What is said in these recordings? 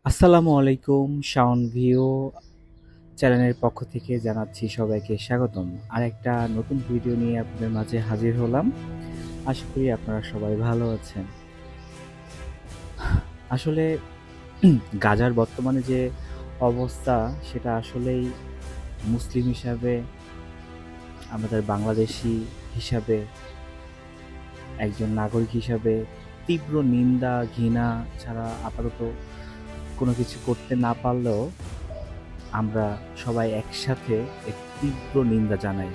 আসসালামু আলাইকুম, শাওন ভিউ চ্যানেলের পক্ষ থেকে জানাচ্ছি সবাইকে স্বাগতম। আরেকটা নতুন ভিডিও নিয়ে আপনাদের মাঝে হাজির হলাম। আশা করি আপনারা সবাই ভালো আছেন। আসলে গাজার বর্তমানে যে অবস্থা সেটা আসলেই মুসলিম হিসাবে, আমাদের বাংলাদেশী হিসাবে, একজন নাগরিক হিসাবে তীব্র নিন্দা, ঘৃণা ছাড়া আপাতত কোনো কিছু করতে না পারলেও আমরা সবাই একসাথে এক তীব্র নিন্দা জানাই।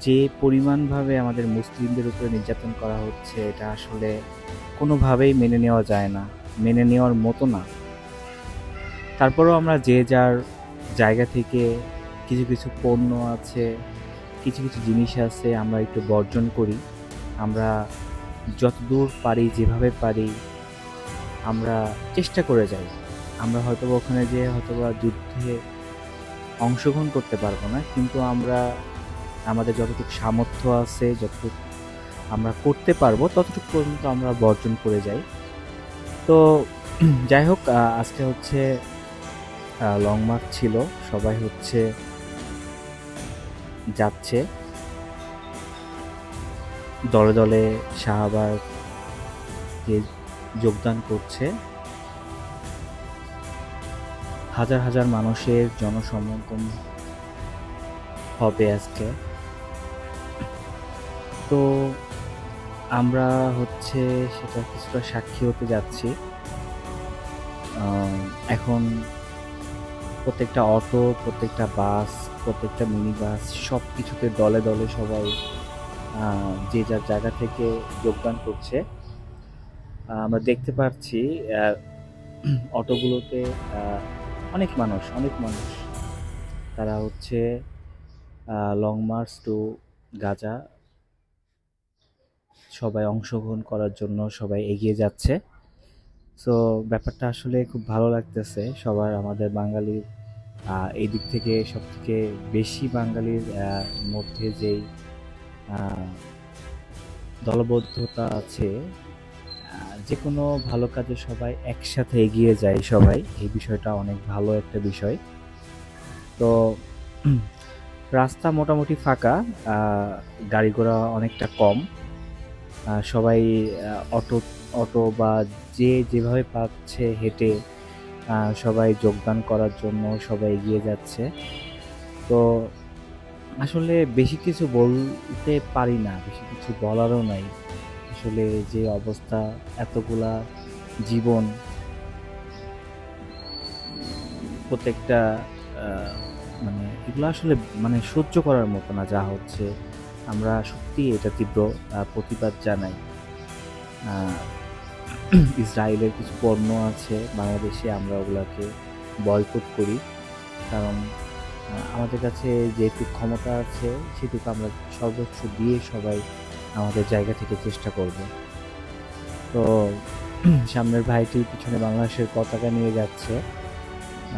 যে পরিমাণভাবে আমাদের মুসলিমদের উপরে নির্যাতন করা হচ্ছে এটা আসলে কোনোভাবেই মেনে নেওয়া যায় না, মেনে নেওয়ার মতো না। তারপরেও আমরা যে যার জায়গা থেকে কিছু কিছু পণ্য আছে, কিছু কিছু জিনিস আছে আমরা একটু বর্জন করি। আমরা যতদূর পারি, যেভাবে পারি আমরা চেষ্টা করে যাই। আমরা হয়তোবা ওখানে যেয়ে হয়তোবা যুদ্ধে অংশগ্রহণ করতে পারবো না, কিন্তু আমরা আমাদের যতটুকু সামর্থ্য আছে, যতটুকু আমরা করতে পারবো ততটুকু পর্যন্ত আমরা বর্জন করে যাই। তো যাই হোক, আজকে হচ্ছে লং মার্চ ছিল, সবাই হচ্ছে যাচ্ছে দলে দলে শাহবাগে যোগদান করছে। হাজার হাজার মানুষের জনসমাগম হবে আজকে। তো আমরা হচ্ছে সেটা কিছুটা সাক্ষী হতে যাচ্ছি। এখন প্রত্যেকটা অটো, প্রত্যেকটা বাস, প্রত্যেকটা মিনি বাস সব কিছুতে দলে দলে সবাই যে যার জায়গা থেকে যোগদান করছে। আমরা দেখতে পাচ্ছি অটোগুলোতে অনেক মানুষ, অনেক মানুষ তারা হচ্ছে লং মার্চ টু গাজা সবাই অংশগ্রহণ করার জন্য সবাই এগিয়ে যাচ্ছে। সো ব্যাপারটা আসলে খুব ভালো লাগতেছে সবার। আমাদের বাঙালির এই দিক থেকে সবথেকে বেশি বাঙালির মধ্যে যেই দলবদ্ধতা আছে, যে কোনো ভালো কাজে সবাই একসাথে এগিয়ে যায় সবাই, এই বিষয়টা অনেক ভালো একটা বিষয়। তো রাস্তা মোটামুটি ফাঁকা, গাড়ি ঘোড়া অনেকটা কম। সবাই অটো অটো বা যে যেভাবে পাচ্ছে হেঁটে সবাই যোগদান করার জন্য সবাই এগিয়ে যাচ্ছে। তো আসলে বেশি কিছু বলতে পারি না, বেশি কিছু বলারও নাই। আসলে যে অবস্থা, এতগুলা জীবন, প্রত্যেকটা মানে এগুলো আসলে মানে সহ্য করার মতো না যা হচ্ছে। আমরা সত্যি এটা তীব্র প্রতিবাদ জানাই। আহ, ইসরায়েলের কিছু পণ্য আছে বাংলাদেশে, আমরা ওগুলাকে বয়কট করি। কারণ আমাদের কাছে যেটুকু ক্ষমতা আছে সেটুকু আমরা সর্বোচ্চ দিয়ে সবাই আমাদের জায়গা থেকে চেষ্টা করব। তো সামনের ভাইটি পিছনে বাংলাদেশের পতাকা নিয়ে যাচ্ছে।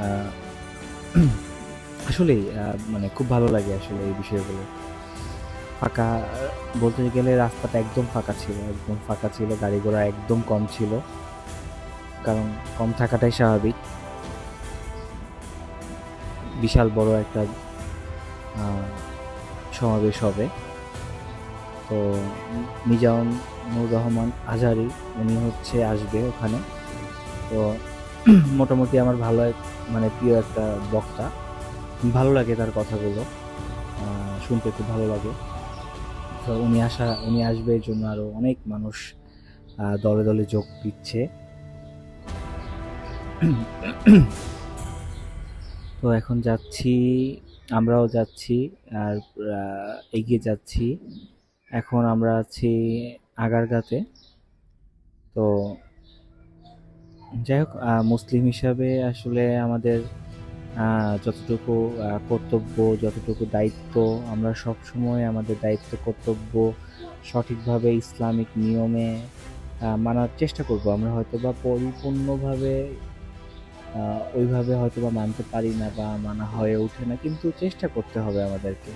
আহ, আসলেই মানে খুব ভালো লাগে আসলে এই বিষয়গুলো। ফাঁকা বলতে গেলে রাস্তাটা একদম ফাঁকা ছিল, একদম ফাঁকা ছিল, গাড়ি ঘোড়া একদম কম ছিল। কারণ কম থাকাটাই স্বাভাবিক। বিশাল বড় একটা আহ, সমাবেশ হবে। তো মিজানুর রহমান আজহারি উনি হচ্ছে আসবে ওখানে। তো মোটামুটি আমার ভালো মানে প্রিয় একটা বক্তা, ভালো লাগে তার কথাগুলো, শুনতে খুব ভালো লাগে। তো উনি আসবে এই জন্য আরো অনেক মানুষ দলে দলে যোগ দিচ্ছে। তো এখন যাচ্ছি, আমরাও যাচ্ছি, আর এগিয়ে যাচ্ছি। এখন আমরা আছি আগারগাঁতে। তো যাই হোক, মুসলিম হিসাবে আসলে আমাদের যতটুকু কর্তব্য, যতটুকু দায়িত্ব, আমরা সব সময় আমাদের দায়িত্ব কর্তব্য সঠিকভাবে ইসলামিক নিয়মে মানার চেষ্টা করব। আমরা হয়তোবা পরিপূর্ণভাবে ওইভাবে হয়তোবা মানতে পারি না বা মানা হয়ে ওঠে না, কিন্তু চেষ্টা করতে হবে আমাদেরকে।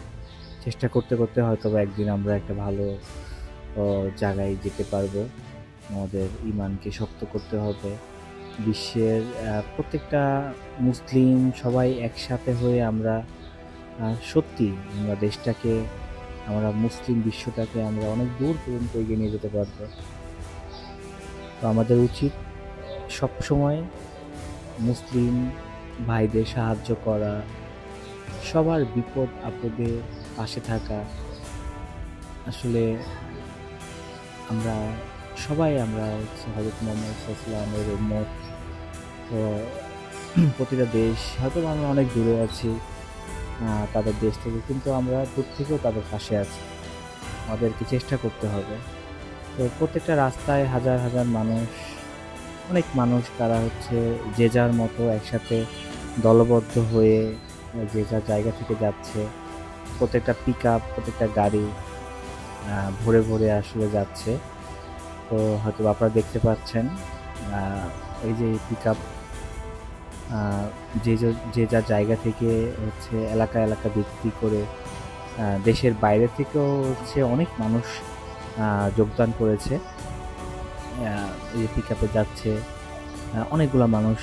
চেষ্টা করতে করতে হয়তোবা একদিন আমরা একটা ভালো জায়গায় যেতে পারবো। আমাদের ঈমানকে শক্ত করতে হবে। বিশ্বের প্রত্যেকটা মুসলিম সবাই একসাথে হয়ে আমরা সত্যি আমরা দেশটাকে, আমরা মুসলিম বিশ্বটাকে আমরা অনেক দূর পর্যন্ত এগিয়ে নিয়ে যেতে পারবো। তো আমাদের উচিত সবসময় মুসলিম ভাইদের সাহায্য করা, সবার বিপদ আপদে পাশে থাকা। আসলে আমরা সবাই আমরা হচ্ছে হযরত মুহাম্মদ সাল্লাল্লাহু আলাইহি ওয়াসাল্লামের উম্মত। তো প্রতিটা দেশ হয়তো আমরা অনেক দূরে আছি তাদের দেশ থেকে, কিন্তু আমরা দূর থেকেও তাদের পাশে আছি। আমাদেরকে চেষ্টা করতে হবে। তো প্রত্যেকটা রাস্তায় হাজার হাজার মানুষ, অনেক মানুষ তারা হচ্ছে যে যার মতো একসাথে দলবদ্ধ হয়ে যে যার জায়গা থেকে যাচ্ছে। প্রত্যেকটা পিকআপ, প্রত্যেকটা গাড়ি ভরে ভরে আসলে যাচ্ছে। তো হয়তো আপনারা দেখতে পাচ্ছেন এই যে পিকআপ যে যার জায়গা থেকে হচ্ছে এলাকা এলাকা বিক্রি করে দেশের বাইরে থেকেও হচ্ছে অনেক মানুষ যোগদান করেছে। এই পিকআপে যাচ্ছে অনেকগুলো মানুষ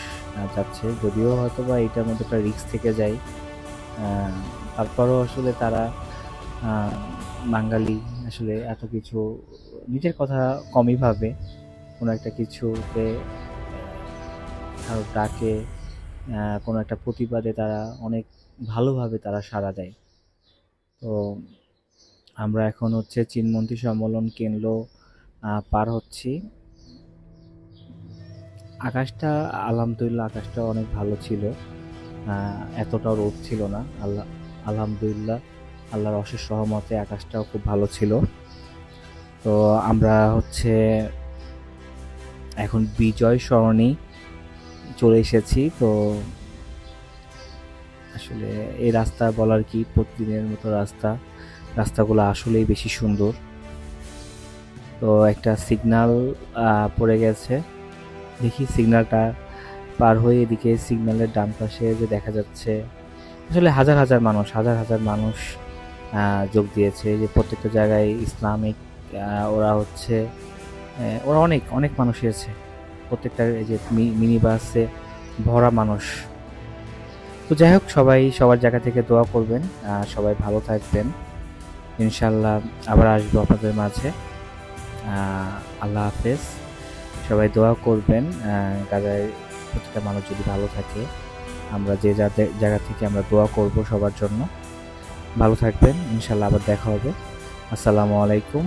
যাচ্ছে, যদিও হয়তো বা এটার মধ্যে একটা রিস্ক থেকে যায়। তারপরও আসলে তারা বাঙালি আসলে এত কিছু নিজের কথা কমই ভাবে। কোনো একটা কিছুতে কারো ডাকে, কোনো একটা প্রতিবাদে তারা অনেক ভালোভাবে তারা সাড়া দেয়। তো আমরা এখন হচ্ছে চীনমন্ত্রী সম্মেলন কেন্দ্র পার হচ্ছি। আকাশটা আলহামদুলিল্লাহ আকাশটা অনেক ভালো ছিল, এতটাও রোদ ছিল না। আলহামদুলিল্লাহ আল্লাহর অশেষ রহমতে আকাশটাও খুব ভালো ছিল। তো আমরা হচ্ছে এখন বিজয় সরণি চলে এসেছি। তো আসলে এই রাস্তা বলার কি, প্রতিদিনের মতো রাস্তাগুলো আসলেই বেশি সুন্দর। তো একটা সিগন্যাল পড়ে গেছে, দেখি সিগন্যালটা পার হয়ে এদিকে সিগন্যালের ডান পাশে যে দেখা যাচ্ছে আসলে হাজার হাজার মানুষ যোগ দিয়েছে। যে প্রত্যেকটা জায়গায় ইসলামিক ওরা হচ্ছে ওরা অনেক অনেক মানুষ এসেছে, প্রত্যেকটা এই যে মিনি বাসে ভরা মানুষ। তো যাই হোক, সবাই সবার জায়গা থেকে দোয়া করবেন, সবাই ভালো থাকবেন। ইনশাল্লাহ আবার আসবো আপনাদের মাঝে। আল্লাহ হাফেজ। সবাই দোয়া করবেন গাজায় প্রত্যেকটা মানুষ যদি ভালো থাকে। আমরা যে যাদের জায়গা থেকে আমরা দোয়া করব সবার জন্য। ভালো থাকবেন, ইনশাল্লাহ আবার দেখা হবে। আসসালামু আলাইকুম।